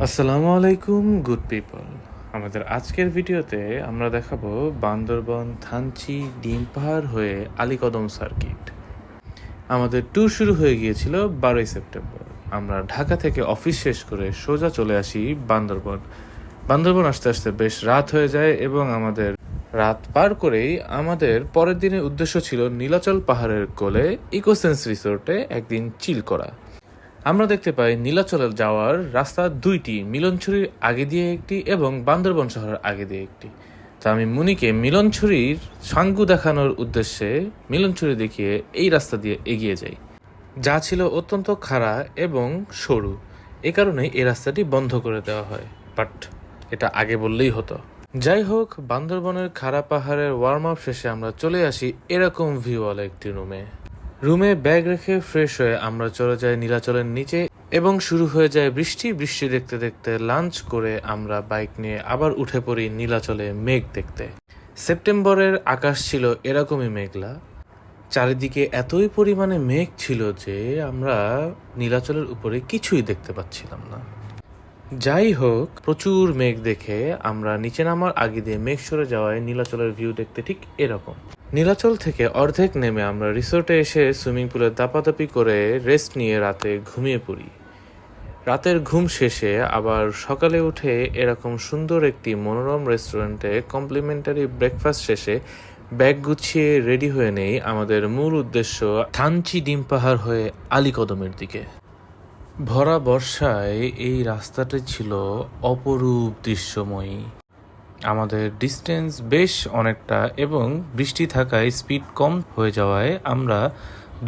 আসসালামু আলাইকুম good people. আমাদের আজকের ভিডিওতে আমরা দেখাবো বান্দরবন থানচি ডিম পাহাড় হয়ে আলীকদম সার্কিট। আমাদের ট্যুর শুরু হয়ে গিয়েছিল 12ই সেপ্টেম্বর। আমরা ঢাকা থেকে অফিস শেষ করে সোজা চলে আসি বান্দরবন। বান্দরবন আসতে আসতে বেশ রাত হয়ে যায় এবং আমাদের রাত পার করেই আমাদের পরের দিনের উদ্দেশ্য ছিল নীলাচল পাহাড়ের কোলে ইকোসেন্স রিসোর্টে একদিন চিল করা। আমরা দেখতে পাই নীলাচলে যাওয়ার রাস্তা দুইটি, মিলনছড়ির আগে দিয়ে একটি এবং বান্দরবন শহরের আগে দিয়ে একটি। তো আমি মুনিকে মিলনছড়ির সাঙ্গু দেখানোর উদ্দেশ্যে মিলনছড়ি দেখিয়ে এই রাস্তা দিয়ে এগিয়ে যাই, যা ছিল অত্যন্ত খাড়া এবং সরু। এ কারণে এই রাস্তাটি বন্ধ করে দেওয়া হয়, বাট এটা আগে বললেই হতো। যাই হোক, বান্দরবনের খাড়া পাহাড়ের ওয়ার্ম আপ শেষে আমরা চলে আসি এরকম ভিউওয়ালা একটি রুমে ব্যাগ রেখে ফ্রেশ হয়ে আমরা চলে যাই নীলাচলের নিচে এবং শুরু হয়ে যায় বৃষ্টি। বৃষ্টি দেখতে দেখতে লাঞ্চ করে আমরা বাইক নিয়ে আবার উঠে পড়ি নীলাচলে মেঘ দেখতে। সেপ্টেম্বরের আকাশ ছিল এরকমই মেঘলা, চারিদিকে এতই পরিমাণে মেঘ ছিল যে আমরা নীলাচলের উপরে কিছুই দেখতে পাচ্ছিলাম না। যাই হোক, প্রচুর মেঘ দেখে আমরা নিচে নামার আগে দিয়ে মেঘ সরে যাওয়ায় নীলাচলের ভিউ দেখতে ঠিক এরকম। নীলাচল থেকে অর্ধেক নেমে আমরা রিসোর্টে এসে সুইমিং পুলে দাপাদাপি করে রেস্ট নিয়ে রাতে ঘুমিয়ে পড়ি। রাতের ঘুম শেষে আবার সকালে উঠে এরকম সুন্দর একটি মনোরম রেস্টুরেন্টে কমপ্লিমেন্টারি ব্রেকফাস্ট শেষে ব্যাগ গুছিয়ে রেডি হয়ে নেই আমাদের মূল উদ্দেশ্য থানচি ডিম পাহাড় হয়ে আলীকদমের দিকে। ভরা বর্ষায় এই রাস্তাটি ছিল অপরূপ দৃশ্যময়ী। আমাদের ডিস্টেন্স বেশ অনেকটা এবং বৃষ্টি থাকায় স্পিড কম হয়ে যাওয়ায় আমরা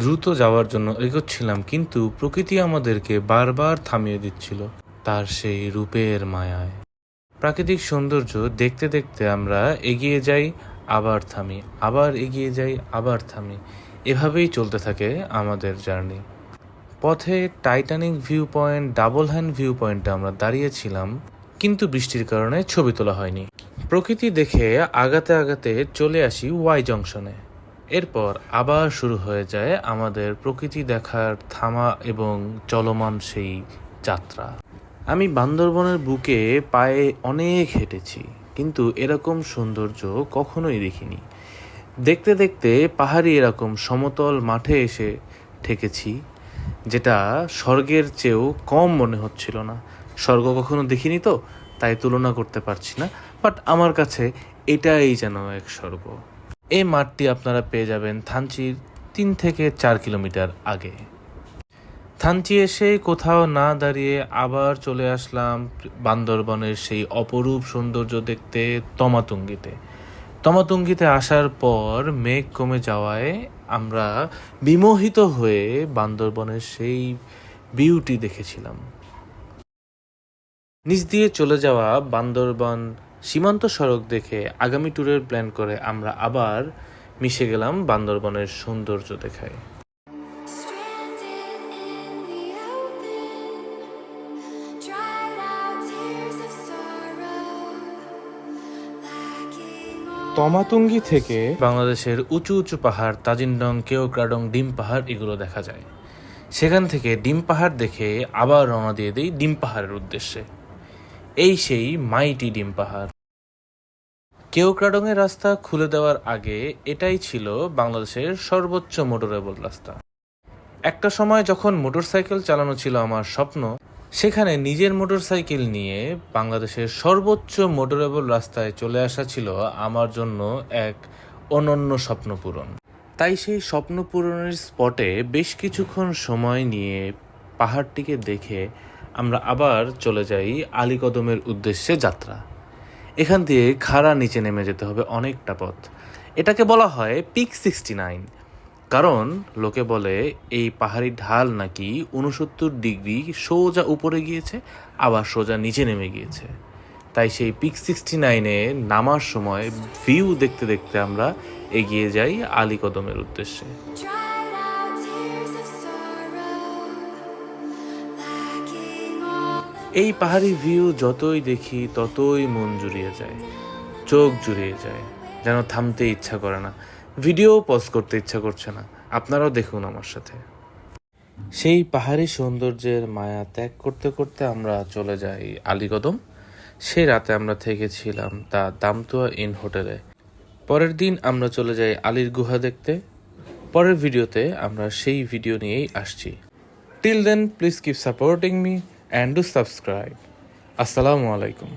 দ্রুত যাওয়ার জন্য এগোচ্ছিলাম, কিন্তু প্রকৃতি আমাদেরকে বারবার থামিয়ে দিচ্ছিল তার সেই রূপের মায়ায়। প্রাকৃতিক সৌন্দর্য দেখতে দেখতে আমরা এগিয়ে যাই, আবার থামি, আবার এগিয়ে যাই, আবার থামি। এভাবেই চলতে থাকে আমাদের জার্নি। পথে Titanic view point, double hand view পয়েন্টে আমরা দাঁড়িয়েছিলাম, কিন্তু বৃষ্টির কারণে ছবি তোলা হয়নি। প্রকৃতি দেখে আগাতে আগাতে চলে আসি ওয়াই জংশনে। এরপর আবার শুরু হয়ে যায় আমাদের প্রকৃতি দেখার থামা এবং চলমান সেই যাত্রা। আমি বান্দরবনের বুকে পায়ে অনেক হেঁটেছি, কিন্তু এরকম সৌন্দর্য কখনোই দেখিনি। দেখতে দেখতে পাহাড়ি এরকম সমতল মাঠে এসে ঠেকেছি, যেটা স্বর্গের চেয়েও কম মনে হচ্ছিল না। স্বর্গ কখনো দেখিনি তো তাই তুলনা করতে পারছি না, বাট আমার কাছে এটাই যেন এক স্বর্গ। এই মাঠটি আপনারা পেয়ে যাবেন থানচির 3 থেকে 4 কিলোমিটার আগে। থানচি এসে কোথাও না দাঁড়িয়ে আবার চলে আসলাম বান্দরবনের সেই অপরূপ সৌন্দর্য দেখতে তমাতুঙ্গিতে আসার পর মেঘ কমে যাওয়ায় আমরা বিমোহিত হয়ে বান্দরবনের সেই বিউটি দেখেছিলাম। নিচ দিয়ে চলে যাওয়া বান্দরবান সীমান্ত সড়ক দেখে আগামী ট্যুরের প্ল্যান করে আমরা আবার মিশে গেলাম বান্দরবনের সৌন্দর্য দেখায়। তমাতুঙ্গি থেকে বাংলাদেশের উঁচু উঁচু পাহাড় তাজিনডং, কেওক্রাডং, ডিম পাহাড় এগুলো দেখা যায়। সেখান থেকে ডিম পাহাড় দেখে আবার রওনা দিয়ে দিই ডিম পাহাড়ের উদ্দেশ্যে। এই সেই মাইটি ডিম পাহাড়। কেওক্রাডংয়ের রাস্তা খুলে দেওয়ার আগে এটাই ছিল বাংলাদেশের সর্বোচ্চ মোটরেবল রাস্তা। একটা সময় যখন মোটরসাইকেল চালানো ছিল আমার স্বপ্ন, সেখানে নিজের মোটরসাইকেল নিয়ে বাংলাদেশের সর্বোচ্চ মোটরেবল রাস্তায় চলে আসা ছিল আমার জন্য এক অনন্য স্বপ্ন পূরণ। তাই সেই স্বপ্ন পূরণের স্পটে বেশ কিছুক্ষণ সময় নিয়ে পাহাড়টিকে দেখে আমরা আবার চলে যাই আলীকদমের উদ্দেশ্যে যাত্রা। এখান দিয়ে খাড়া নিচে নেমে যেতে হবে অনেকটা পথ। এটাকে বলা হয় পিক 69, কারণ লোকে বলে এই পাহাড়ি ঢাল নাকি 69 ডিগ্রি সোজা উপরে গিয়েছে, আবার সোজা নিচে নেমে গিয়েছে। তাই সেই পিক 69-এ নামার সময় ভিউ দেখতে দেখতে আমরা এগিয়ে যাই আলীকদমের উদ্দেশ্যে। এই পাহাড়ি ভিউ যতই দেখি ততই মন জুড়িয়ে যায়, চোখ জুড়িয়ে যায়, যেন থামতে ইচ্ছা করে না, ভিডিও পজ করতে ইচ্ছা করছে না। আপনারাও দেখুন আমার সাথে। সেই পাহাড়ি সৌন্দর্যের মায়া ত্যাগ করতে করতে আমরা চলে যাই আলীকদম। সেই রাতে আমরা থেকেছিলাম দ্য দামতুয়া ইন হোটেলে। পরের দিন আমরা চলে যাই আলীর গুহা দেখতে। পরের ভিডিওতে আমরা সেই ভিডিও নিয়েই আসছি। Till then please keep supporting me and do subscribe. আসসালামু আলাইকুম।